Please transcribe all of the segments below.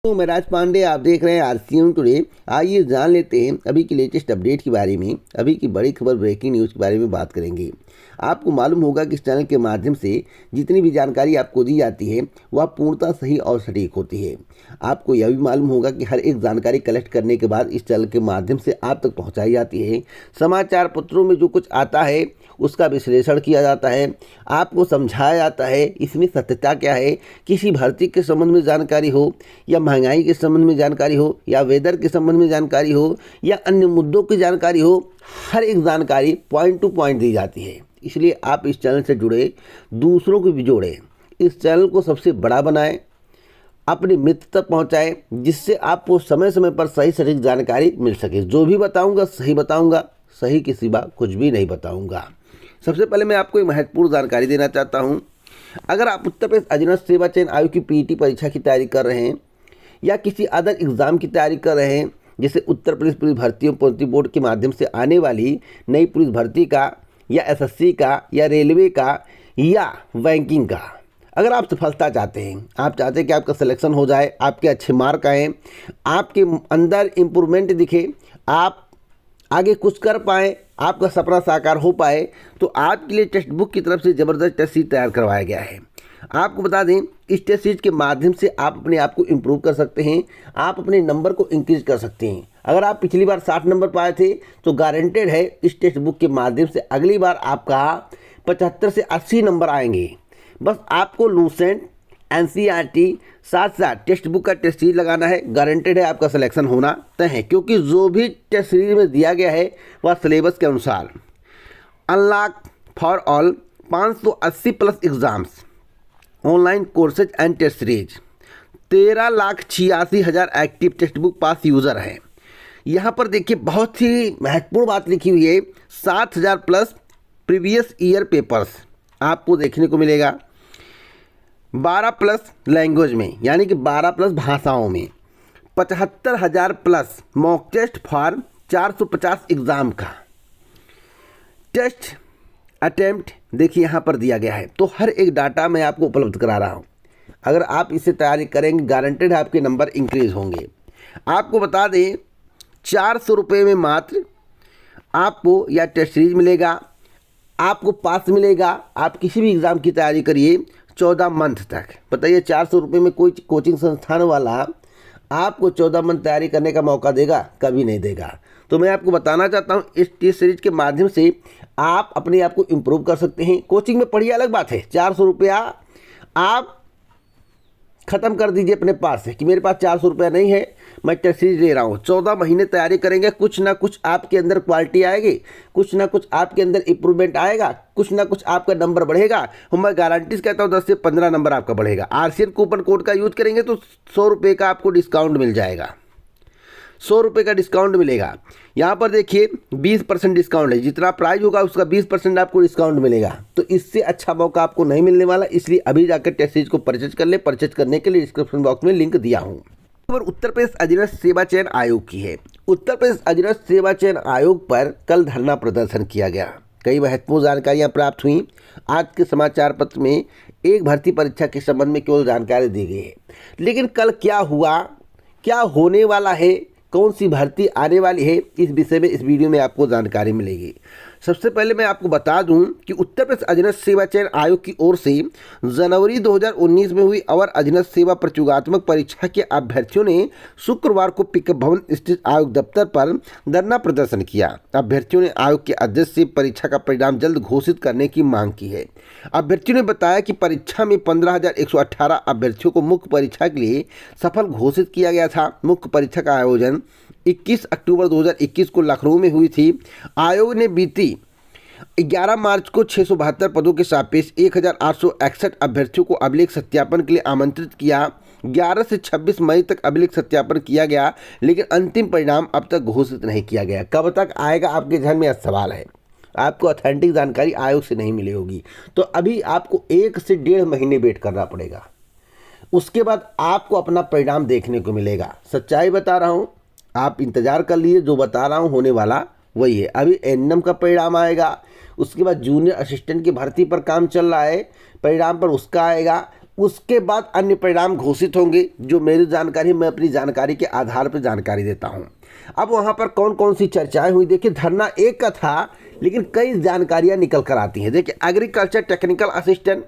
तो मैं राज पांडे, आप देख रहे हैं आरसीएम टुडे। आइए जान लेते हैं अभी की लेटेस्ट अपडेट के बारे में। अभी की बड़ी खबर, ब्रेकिंग न्यूज़ के बारे में बात करेंगे। आपको मालूम होगा कि इस चैनल के माध्यम से जितनी भी जानकारी आपको दी जाती है वह पूर्णतः सही और सटीक होती है। आपको यह भी मालूम होगा कि हर एक जानकारी कलेक्ट करने के बाद इस चैनल के माध्यम से आप तक पहुंचाई जाती है। समाचार पत्रों में जो कुछ आता है उसका विश्लेषण किया जाता है, आपको समझाया जाता है इसमें सत्यता क्या है। किसी भर्ती के संबंध में जानकारी हो, या महंगाई के संबंध में जानकारी हो, या वेदर के संबंध में जानकारी हो, या अन्य मुद्दों की जानकारी हो, हर एक जानकारी पॉइंट टू पॉइंट दी जाती है। इसलिए आप इस चैनल से जुड़े, दूसरों को भी जोड़ें, इस चैनल को सबसे बड़ा बनाएं, अपने मित्र तक पहुंचाएं, जिससे आपको समय समय पर सही सटीक जानकारी मिल सके। जो भी बताऊंगा सही बताऊंगा, सही के सिवा कुछ भी नहीं बताऊंगा। सबसे पहले मैं आपको एक महत्वपूर्ण जानकारी देना चाहता हूं। अगर आप उत्तर प्रदेश अधीनस्थ सेवा चयन आयोग की पीईटी परीक्षा की तैयारी कर रहे हैं, या किसी अदर एग्ज़ाम की तैयारी कर रहे हैं, जैसे उत्तर प्रदेश पुलिस भर्ती एवं प्रोन्नति बोर्ड के माध्यम से आने वाली नई पुलिस भर्ती का, या एसएससी का, या रेलवे का, या बैंकिंग का, अगर आप सफलता चाहते हैं, आप चाहते हैं कि आपका सिलेक्शन हो जाए, आपके अच्छे मार्क आएँ, आपके अंदर इम्प्रूवमेंट दिखे, आप आगे कुछ कर पाएँ, आपका सपना साकार हो पाए, तो आपके लिए टेक्स्ट बुक की तरफ से ज़बरदस्त टेस्ट सीट तैयार करवाया गया है। आपको बता दें, इस टेस्ट सीट के माध्यम से आप अपने आप को इम्प्रूव कर सकते हैं, आप अपने नंबर को इंक्रीज कर सकते हैं। अगर आप पिछली बार 60 नंबर पाए थे तो गारंटेड है इस टेक्स्ट बुक के माध्यम से अगली बार आपका 75 से 80 नंबर आएंगे। बस आपको लूसेंट, एनसीईआरटी साथ साथ टेक्स्ट बुक का टेस्ट सीरीज लगाना है, गारंटेड है आपका सिलेक्शन होना तय है। क्योंकि जो भी टेस्ट सीरीज में दिया गया है वह सिलेबस के अनुसार unlock for all 580 plus exams, online courses and test series, 13,86,000 active Testbook Pass user हैं। यहाँ पर देखिए बहुत ही महत्वपूर्ण बात लिखी हुई है, 7,000 प्लस प्रीवियस ईयर पेपर्स आपको देखने को मिलेगा। 12 प्लस लैंग्वेज में, यानी कि 12 प्लस भाषाओं में, 75,000 plus mock test for 450 exam का टेस्ट अटेम्प्ट देखिए यहाँ पर दिया गया है। तो हर एक डाटा मैं आपको उपलब्ध करा रहा हूँ। अगर आप इससे तैयारी करेंगे, गारंटेड है आपके नंबर इंक्रीज होंगे। आपको बता दें, 400 रुपये में मात्र आपको या टेस्ट सीरीज मिलेगा, आपको पास मिलेगा। आप किसी भी एग्ज़ाम की तैयारी करिए 14 मंथ तक। बताइए 400 रुपये में कोई कोचिंग संस्थान वाला आपको 14 मंथ तैयारी करने का मौका देगा? कभी नहीं देगा। तो मैं आपको बताना चाहता हूँ, इस टेस्ट सीरीज के माध्यम से आप अपने आप को इम्प्रूव कर सकते हैं। कोचिंग में पढ़िए अलग बात है, 400 रुपया आप ख़त्म कर दीजिए अपने पास से कि मेरे पास 400 रुपया नहीं है, मैं टेस्ट सीरीज ले रहा हूँ। 14 महीने तैयारी करेंगे, कुछ ना कुछ आपके अंदर क्वालिटी आएगी, कुछ ना कुछ आपके अंदर इंप्रूवमेंट आएगा, कुछ ना कुछ आपका नंबर बढ़ेगा। और मैं गारंटी से कहता हूँ 10 से 15 नंबर आपका बढ़ेगा। आरसीएन कूपन कोड का यूज़ करेंगे तो 100 रुपये का आपको डिस्काउंट मिल जाएगा, 100 रुपये का डिस्काउंट मिलेगा। यहाँ पर देखिए 20% डिस्काउंट है, जितना प्राइस होगा उसका 20% आपको डिस्काउंट मिलेगा। तो इससे अच्छा मौका आपको नहीं मिलने वाला, इसलिए अभी जाकर टेस्ट सीरीज को परचेज कर ले। परचेज करने के लिए डिस्क्रिप्शन बॉक्स में लिंक दिया हूँ। खबर उत्तर प्रदेश अधीनस्थ सेवा चयन आयोग की है। उत्तर प्रदेश अधीनस्थ सेवा चयन आयोग पर कल धरना प्रदर्शन किया गया। कई महत्वपूर्ण जानकारियाँ प्राप्त हुई। आज के समाचार पत्र में एक भर्ती परीक्षा के संबंध में केवल जानकारी दी गई है, लेकिन कल क्या हुआ, क्या होने वाला है, कौन सी भर्ती आने वाली है, इस विषय में इस वीडियो में आपको जानकारी मिलेगी। सबसे पहले मैं आपको बता दूं कि उत्तर प्रदेश अधीनस्थ सेवा चयन आयोग की ओर से जनवरी 2019 में हुई अवर अधीनस्थ सेवा प्रतियोगात्मक परीक्षा के अभ्यर्थियों ने शुक्रवार को पिकअप भवन स्थित आयोग दफ्तर पर धरना प्रदर्शन किया। अभ्यर्थियों ने आयोग के अध्यक्ष से परीक्षा का परिणाम जल्द घोषित करने की मांग की है। अभ्यर्थियों ने बताया कि परीक्षा में 15,118 अभ्यर्थियों को मुख्य परीक्षा के लिए सफल घोषित किया गया था। मुख्य परीक्षा का आयोजन 21 अक्टूबर 2021 को लखनऊ में हुई थी। आयोग ने बीती 11 मार्च को 672 पदों के सापेक्ष 1,861 अभ्यर्थियों को अभिलेख सत्यापन के लिए आमंत्रित किया। 11 से 26 मई तक अभिलेख सत्यापन किया गया, लेकिन अंतिम परिणाम अब तक घोषित नहीं किया गया। कब तक आएगा, आपके ध्यान में सवाल है। आपको ऑथेंटिक जानकारी आयोग से नहीं मिली होगी, तो अभी आपको 1 से 1.5 महीने वेट करना पड़ेगा। उसके बाद आपको अपना परिणाम देखने को मिलेगा। सच्चाई बता रहा हूँ, आप इंतज़ार कर लीजिए, जो बता रहा हूँ होने वाला वही है। अभी एनएम का परिणाम आएगा, उसके बाद जूनियर असिस्टेंट की भर्ती पर काम चल रहा है, परिणाम पर उसका आएगा। उसके बाद अन्य परिणाम घोषित होंगे। जो मेरी जानकारी, मैं अपनी जानकारी के आधार पर जानकारी देता हूँ। अब वहाँ पर कौन कौन सी चर्चाएं हुई, देखिए धरना एक का था, लेकिन कई जानकारियाँ निकल कर आती हैं। देखिए agriculture technical assistant,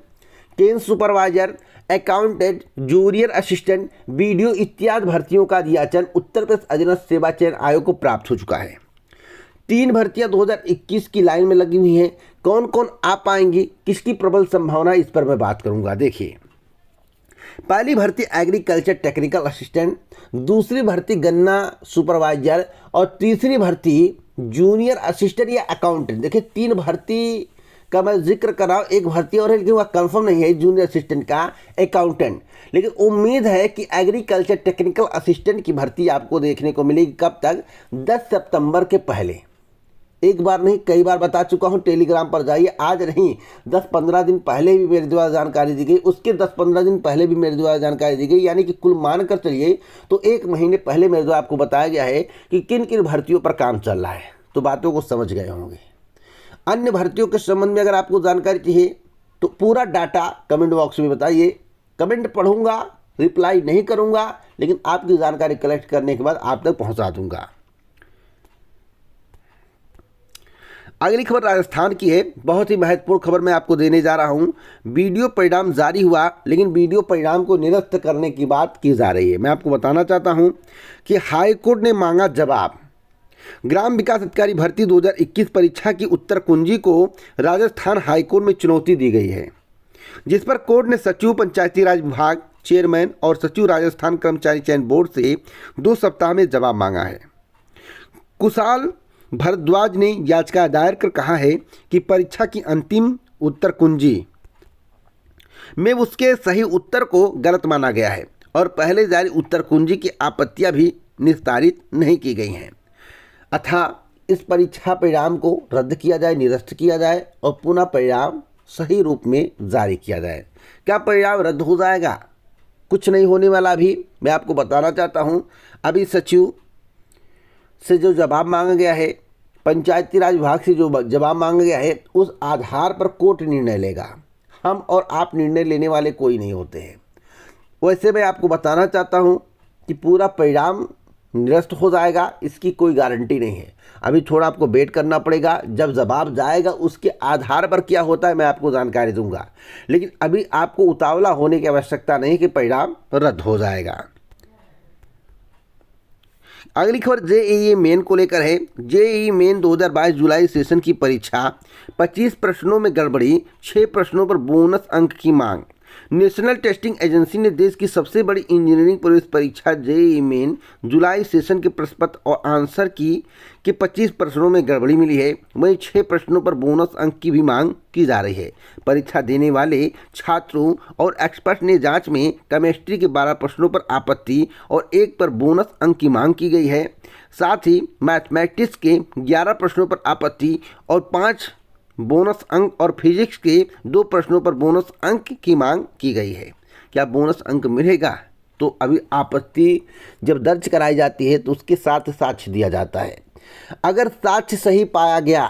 cane supervisor, accountant, junior assistant, BDO इत्यादि भर्तियों का याचन उत्तर प्रदेश अधीनस्थ सेवा चयन आयोग को प्राप्त हो चुका है। 3 भर्तियां 2021 की लाइन में लगी हुई हैं। कौन कौन आ पाएंगी, किसकी प्रबल संभावना, इस पर मैं बात करूंगा। देखिए पहली भर्ती एग्रीकल्चर टेक्निकल असिस्टेंट, दूसरी भर्ती गन्ना सुपरवाइजर और तीसरी भर्ती जूनियर असिस्टेंट या अकाउंटेंट। देखिए 3 भर्ती का मैं जिक्र कर रहा हूँ, एक भर्ती और है लेकिन वह कंफर्म नहीं है, जूनियर असिस्टेंट का अकाउंटेंट। लेकिन उम्मीद है कि एग्रीकल्चर टेक्निकल असिस्टेंट की भर्ती आपको देखने को मिलेगी। कब तक? 10 सितंबर के पहले। एक बार नहीं, कई बार बता चुका हूँ, टेलीग्राम पर जाइए। आज नहीं, 10-15 दिन पहले भी मेरे द्वारा जानकारी दी गई, उसके 10-15 दिन पहले भी मेरे द्वारा जानकारी दी गई, यानी कि कुल मान कर चलिए तो 1 महीने पहले मेरे द्वारा आपको बताया गया है कि किन किन भर्तियों पर काम चल रहा है। तो बातों को समझ गए होंगे। अन्य भर्तियों के संबंध में अगर आपको जानकारी चाहिए तो पूरा डाटा कमेंट बॉक्स में बताइए। कमेंट पढ़ूंगा, रिप्लाई नहीं करूंगा, लेकिन आपकी जानकारी कलेक्ट करने के बाद आप तक पहुंचा दूंगा। अगली खबर राजस्थान की है, बहुत ही महत्वपूर्ण खबर मैं आपको देने जा रहा हूं। वीडियो परिणाम जारी हुआ, लेकिन वीडियो परिणाम को निरस्त करने की बात की जा रही है। मैं आपको बताना चाहता हूं कि हाईकोर्ट ने मांगा जवाब। ग्राम विकास अधिकारी भर्ती 2021 परीक्षा की उत्तर कुंजी को राजस्थान हाईकोर्ट में चुनौती दी गई है, जिस पर कोर्ट ने सचिव पंचायती राज विभाग, चेयरमैन और सचिव राजस्थान कर्मचारी चयन बोर्ड से 2 सप्ताह में जवाब मांगा है। कुशाल भारद्वाज ने याचिका दायर कर कहा है कि परीक्षा की अंतिम उत्तर कुंजी में उसके सही उत्तर को गलत माना गया है और पहले जारी उत्तर कुंजी की आपत्तियां भी निस्तारित नहीं की गई हैं। अतः इस परीक्षा परिणाम को रद्द किया जाए, निरस्त किया जाए और पुनः परिणाम सही रूप में जारी किया जाए। क्या परिणाम रद्द हो जाएगा? कुछ नहीं होने वाला। अभी मैं आपको बताना चाहता हूं, अभी सचिव से जो जवाब मांगा गया है, पंचायती राज विभाग से जो जवाब मांगा गया है, उस आधार पर कोर्ट निर्णय लेगा। हम और आप निर्णय लेने वाले कोई नहीं होते हैं। वैसे मैं आपको बताना चाहता हूं कि पूरा परिणाम निरस्त हो जाएगा, इसकी कोई गारंटी नहीं है। अभी थोड़ा आपको वेट करना पड़ेगा। जब जवाब जाएगा उसके आधार पर क्या होता है मैं आपको जानकारी दूंगा, लेकिन अभी आपको उतावला होने की आवश्यकता नहीं कि परिणाम रद्द हो जाएगा। अगली खबर जेईई मेन को लेकर है। जेईई मेन 2022 जुलाई सेशन की परीक्षा, 25 प्रश्नों में गड़बड़ी, 6 प्रश्नों पर बोनस अंक की मांग। नेशनल टेस्टिंग एजेंसी ने देश की सबसे बड़ी इंजीनियरिंग प्रवेश परीक्षा जेईई मेन जुलाई सेशन के प्रश्न पत्र और आंसर की के 25 प्रश्नों में गड़बड़ी मिली है। वहीं 6 प्रश्नों पर बोनस अंक की भी मांग की जा रही है। परीक्षा देने वाले छात्रों और एक्सपर्ट ने जांच में केमिस्ट्री के 12 प्रश्नों पर आपत्ति और 1 पर बोनस अंक की मांग की गई है। साथ ही मैथमेटिक्स के 11 प्रश्नों पर आपत्ति और 5 बोनस अंक और फिजिक्स के 2 प्रश्नों पर बोनस अंक की मांग की गई है। क्या बोनस अंक मिलेगा? तो अभी आपत्ति जब दर्ज कराई जाती है तो उसके साथ साक्ष्य दिया जाता है। अगर साक्ष्य सही पाया गया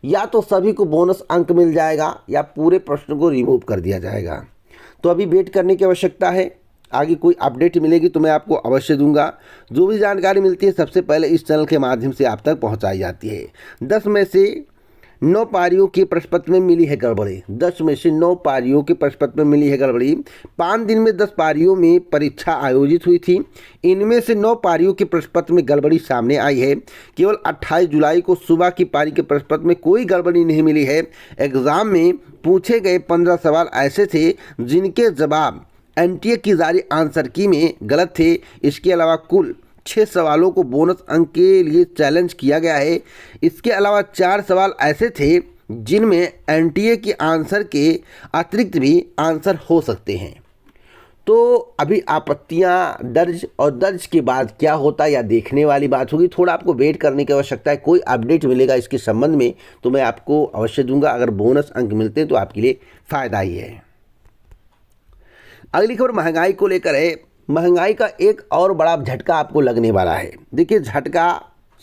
या तो सभी को बोनस अंक मिल जाएगा या पूरे प्रश्न को रिमूव कर दिया जाएगा। तो अभी वेट करने की आवश्यकता है। आगे कोई अपडेट मिलेगी तो मैं आपको अवश्य दूंगा। जो भी जानकारी मिलती है सबसे पहले इस चैनल के माध्यम से आप तक पहुँचाई जाती है। 10 में से 9 पारियों के प्रश्न पत्र में मिली है गड़बड़ी। 10 में से 9 पारियों के प्रश्न पत्र में मिली है गड़बड़ी। 5 दिन में 10 पारियों में परीक्षा आयोजित हुई थी। इनमें से 9 पारियों के प्रश्न पत्र में गड़बड़ी सामने आई है। केवल 28 जुलाई को सुबह की पारी के प्रश्न पत्र में कोई गड़बड़ी नहीं मिली है। एग्जाम में पूछे गए 15 सवाल ऐसे थे जिनके जवाब एनटीए की जारी आंसर की में गलत थे। इसके अलावा कुल 6 सवालों को बोनस अंक के लिए चैलेंज किया गया है। इसके अलावा 4 सवाल ऐसे थे जिनमें एनटीए की आंसर के अतिरिक्त भी आंसर हो सकते हैं। तो अभी आपत्तियां दर्ज और दर्ज के बाद क्या होता है या देखने वाली बात होगी। थोड़ा आपको वेट करने की आवश्यकता है। कोई अपडेट मिलेगा इसके संबंध में तो मैं आपको अवश्य दूंगा। अगर बोनस अंक मिलते हैं तो आपके लिए फ़ायदा ही है। अगली खबर महंगाई को लेकर है। महंगाई का एक और बड़ा झटका आपको लगने वाला है। देखिए झटका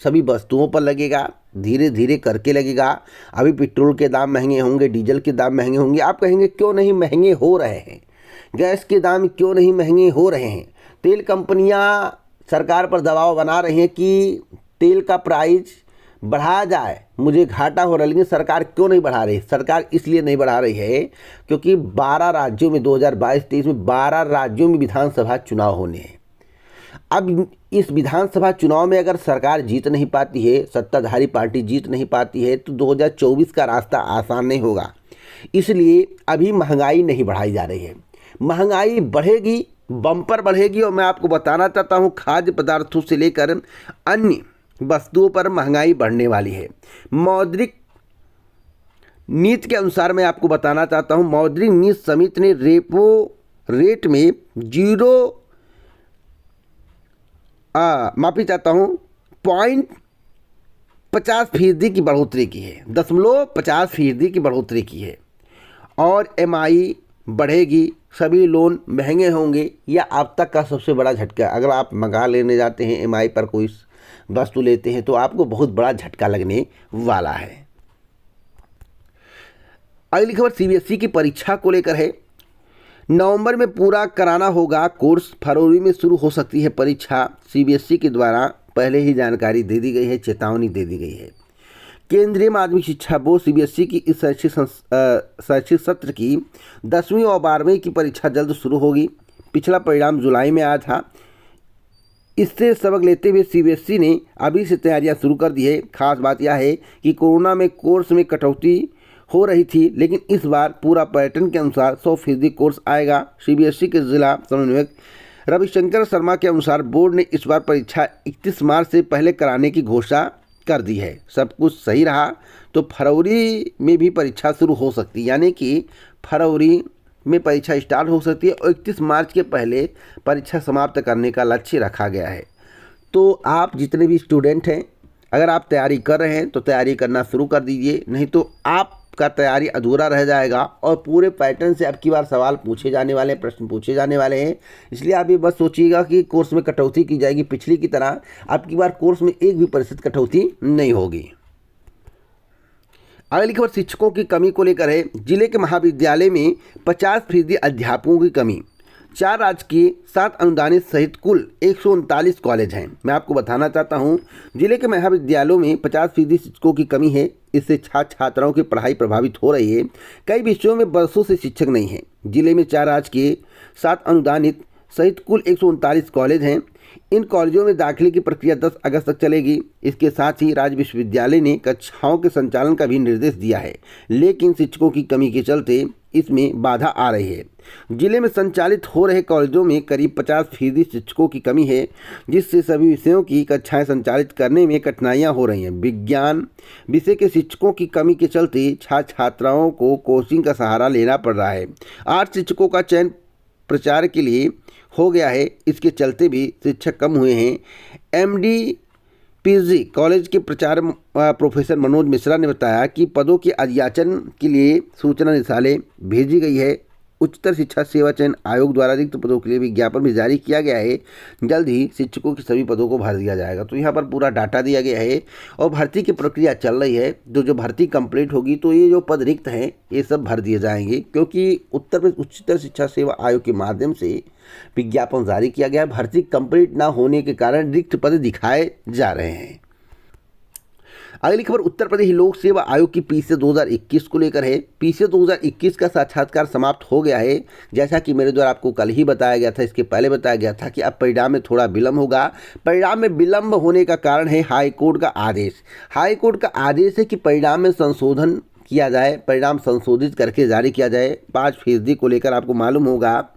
सभी वस्तुओं पर लगेगा, धीरे धीरे करके लगेगा। अभी पेट्रोल के दाम महंगे होंगे, डीजल के दाम महंगे होंगे। आप कहेंगे क्यों नहीं महंगे हो रहे हैं, गैस के दाम क्यों नहीं महंगे हो रहे हैं? तेल कंपनियां सरकार पर दबाव बना रही हैं कि तेल का प्राइस बढ़ाया जाए, मुझे घाटा हो रहा है, लेकिन सरकार क्यों नहीं बढ़ा रही? सरकार इसलिए नहीं बढ़ा रही है क्योंकि 12 राज्यों में 2022-23 में 12 राज्यों में विधानसभा चुनाव होने हैं। अब इस विधानसभा चुनाव में अगर सरकार जीत नहीं पाती है, सत्ताधारी पार्टी जीत नहीं पाती है, तो 2024 का रास्ता आसान नहीं होगा। इसलिए अभी महंगाई नहीं बढ़ाई जा रही है। महंगाई बढ़ेगी, बम्पर बढ़ेगी, और मैं आपको बताना चाहता हूँ खाद्य पदार्थों से लेकर अन्य वस्तुओं पर महंगाई बढ़ने वाली है। मौद्रिक नीति के अनुसार मैं आपको बताना चाहता हूँ, मौद्रिक नीति समिति ने रेपो रेट में 0.50% की बढ़ोतरी की है, 0.50% की बढ़ोतरी की है। और एमआई बढ़ेगी, सभी लोन महंगे होंगे। यह अब तक का सबसे बड़ा झटका। अगर आप मंगा लेने जाते हैं एमआई पर कोई वस्तु लेते हैं तो आपको बहुत बड़ा झटका लगने वाला है। अगली खबर सीबीएसई की परीक्षा को लेकर है। नवंबर में पूरा कराना होगा कोर्स, फरवरी में शुरू हो सकती है परीक्षा। सीबीएसई के द्वारा पहले ही जानकारी दे दी गई है, चेतावनी दे दी गई है। केंद्रीय माध्यमिक शिक्षा बोर्ड सीबीएसई की इस शैक्षिक सत्र की 10वीं और 12वीं की परीक्षा जल्द शुरू होगी। पिछला परिणाम जुलाई में आया था। इससे सबक लेते हुए सीबीएसई ने अभी से तैयारियां शुरू कर दी है। खास बात यह है कि कोरोना में कोर्स में कटौती हो रही थी, लेकिन इस बार पूरा पैटर्न के अनुसार 100% कोर्स आएगा। सीबीएसई के जिला समन्वयक रविशंकर शर्मा के अनुसार बोर्ड ने इस बार परीक्षा 31 मार्च से पहले कराने की घोषणा कर दी है। सब कुछ सही रहा तो फरवरी में भी परीक्षा शुरू हो सकती है, यानी कि फरवरी में परीक्षा स्टार्ट हो सकती है और 31 मार्च के पहले परीक्षा समाप्त करने का लक्ष्य रखा गया है। तो आप जितने भी स्टूडेंट हैं, अगर आप तैयारी कर रहे हैं तो तैयारी करना शुरू कर दीजिए, नहीं तो आपका तैयारी अधूरा रह जाएगा और पूरे पैटर्न से अब की बार सवाल पूछे जाने वाले, प्रश्न पूछे जाने वाले हैं। इसलिए आप ये बस सोचिएगा कि कोर्स में कटौती की जाएगी, पिछली की तरह अब की बार कोर्स में 1% कटौती नहीं होगी। अगली खबर शिक्षकों की कमी को लेकर है। जिले के महाविद्यालय में 50% अध्यापकों की कमी। 4 राजकीय, 7 अनुदानित सहित कुल 139 कॉलेज हैं। मैं आपको बताना चाहता हूं, जिले के महाविद्यालयों में 50% शिक्षकों की कमी है। इससे छात्र छात्राओं की पढ़ाई प्रभावित हो रही है। कई विषयों में बरसों से शिक्षक नहीं हैं। जिले में 4 राजकीय, 7 अनुदानित सहित कुल 139 कॉलेज हैं। इन कॉलेजों में दाखिले की प्रक्रिया 10 अगस्त तक चलेगी। इसके साथ ही राज्य विश्वविद्यालय ने कक्षाओं के संचालन का भी निर्देश दिया है, लेकिन शिक्षकों की कमी के चलते इसमें बाधा आ रही है। जिले में संचालित हो रहे कॉलेजों में करीब 50% शिक्षकों की कमी है, जिससे सभी विषयों की कक्षाएं संचालित करने में कठिनाइयां हो रही हैं। विज्ञान विषय के शिक्षकों की कमी के चलते छात्र छात्राओं को कोचिंग का सहारा लेना पड़ रहा है। 8 शिक्षकों का चयन प्रचार के लिए हो गया है, इसके चलते भी शिक्षक कम हुए हैं। एमडी पीजी कॉलेज के प्राचार्य प्रोफेसर मनोज मिश्रा ने बताया कि पदों के अध्याचन के लिए सूचना निदेशालय भेजी गई है। उच्चतर शिक्षा सेवा चयन आयोग द्वारा रिक्त पदों के लिए विज्ञापन भी जारी किया गया है। जल्द ही शिक्षकों के सभी पदों को भर दिया जाएगा। तो यहाँ पर पूरा डाटा दिया गया है और भर्ती की प्रक्रिया चल रही है। जो भर्ती कंप्लीट होगी तो ये जो पद रिक्त हैं ये सब भर दिए जाएंगे, क्योंकि उत्तर प्रदेश उच्चतर शिक्षा सेवा आयोग के माध्यम से विज्ञापन जारी किया गया है। भर्ती कंप्लीट ना होने के कारण रिक्त पद दिखाए जा रहे हैं। अगली खबर उत्तर प्रदेश लोक सेवा आयोग की पीसीए 2021 को लेकर है। पीसीए 2021 का साक्षात्कार समाप्त हो गया है। जैसा कि मेरे द्वारा आपको कल ही बताया गया था, इसके पहले बताया गया था कि अब परिणाम में थोड़ा विलंब होगा। परिणाम में विलंब होने का कारण है हाईकोर्ट का आदेश। हाईकोर्ट का आदेश है कि परिणाम में संशोधन किया जाए, परिणाम संशोधित करके जारी किया जाए। 5% को लेकर आपको मालूम होगा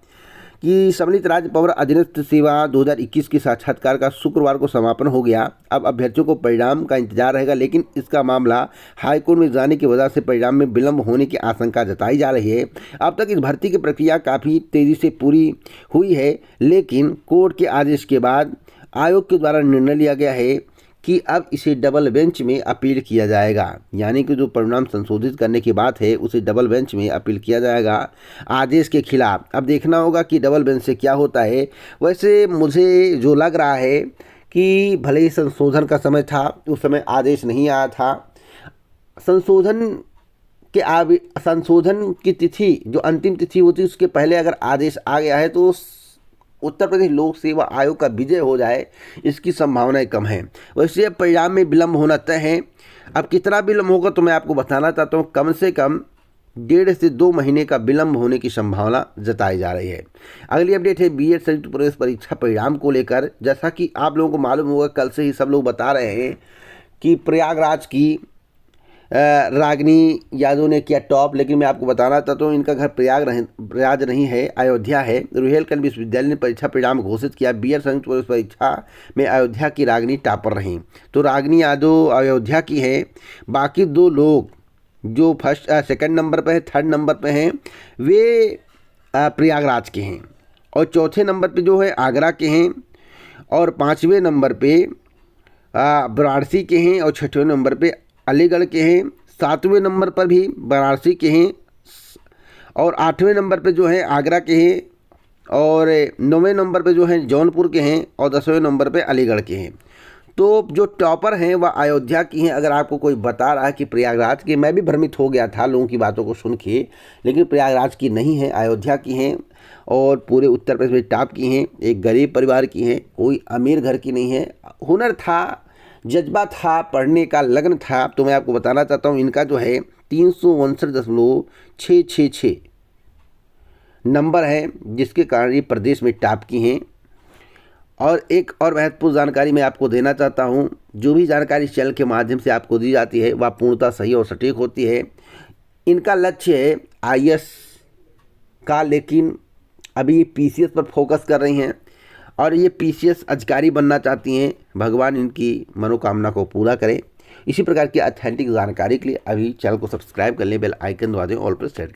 कि सम्मिलित राज्य पवर अधीनस्थ सेवा 2021 के साक्षात्कार का शुक्रवार को समापन हो गया। अब अभ्यर्थियों को परिणाम का इंतजार रहेगा, लेकिन इसका मामला हाईकोर्ट में जाने की वजह से परिणाम में विलंब होने की आशंका जताई जा रही है। अब तक इस भर्ती की प्रक्रिया काफ़ी तेज़ी से पूरी हुई है, लेकिन कोर्ट के आदेश के बाद आयोग के द्वारा निर्णय लिया गया है कि अब इसे डबल बेंच में अपील किया जाएगा। यानी कि जो परिणाम संशोधित करने की बात है उसे डबल बेंच में अपील किया जाएगा आदेश के खिलाफ। अब देखना होगा कि डबल बेंच से क्या होता है। वैसे मुझे जो लग रहा है कि भले ही संशोधन का समय था, उस समय आदेश नहीं आया था। संशोधन उसके संशोधन की तिथि जो अंतिम तिथि होती है उसके पहले अगर आदेश आ गया है तो उत्तर प्रदेश लोक सेवा आयोग का विजय हो जाए, इसकी संभावनाएं कम है। वैसे परिणाम में विलंब होना तय है। अब कितना विलंब होगा तो मैं आपको बताना चाहता हूँ, कम से कम 1.5 से 2 महीने का विलंब होने की संभावना जताई जा रही है। अगली अपडेट है बीएड संयुक्त प्रवेश परीक्षा परिणाम को लेकर। जैसा कि आप लोगों को मालूम होगा, कल से ही सब लोग बता रहे हैं कि प्रयागराज की रागिनी यादव ने किया टॉप, लेकिन मैं आपको बताना चाहता हूँ इनका घर प्रयाग नहीं है, अयोध्या है। रुहेलखंड विश्वविद्यालय ने परीक्षा परिणाम घोषित किया। बीएड संयुक्त प्रवेश परीक्षा में अयोध्या की रागिनी टॉपर रहीं। तो रागिनी यादव अयोध्या की है। बाकी 2 लोग जो सेकंड नंबर पे है, थर्ड नंबर पे हैं, वे प्रयागराज के हैं। और चौथे नंबर पे जो है आगरा के हैं, और 5वें नंबर पे वाराणसी के हैं, और 6वें नंबर पे अलीगढ़ के हैं। 7वें नंबर पर भी वाराणसी के हैं, और 8वें नंबर पे जो है आगरा के हैं, और 9वें नंबर पे जो है जौनपुर के हैं, और 10वें नंबर पे अलीगढ़ के हैं। तो जो टॉपर हैं वह अयोध्या की हैं। अगर आपको कोई बता रहा है कि प्रयागराज की, मैं भी भ्रमित हो गया था लोगों की बातों को सुन के, लेकिन प्रयागराज की नहीं है, अयोध्या की हैं, और पूरे उत्तर प्रदेश में टॉप की हैं। एक गरीब परिवार की हैं, कोई अमीर घर की नहीं है। हुनर था, जज्बा था, पढ़ने का लगन था। तो मैं आपको बताना चाहता हूँ इनका जो है 359.666 नंबर है, जिसके कारण ये प्रदेश में टॉप की हैं। और एक और महत्वपूर्ण जानकारी मैं आपको देना चाहता हूं, जो भी जानकारी इस चैनल के माध्यम से आपको दी जाती है वह पूर्णतः सही और सटीक होती है। इनका लक्ष्य है आईएएस का, लेकिन अभी पीसीएस पर फोकस कर रही हैं, और ये पीसीएस अधिकारी बनना चाहती हैं। भगवान इनकी मनोकामना को पूरा करें। इसी प्रकार की ऑथेंटिक जानकारी के लिए अभी चैनल को सब्सक्राइब कर लें, बेल आइकन दबा दें, ऑल पर सेट कर लें।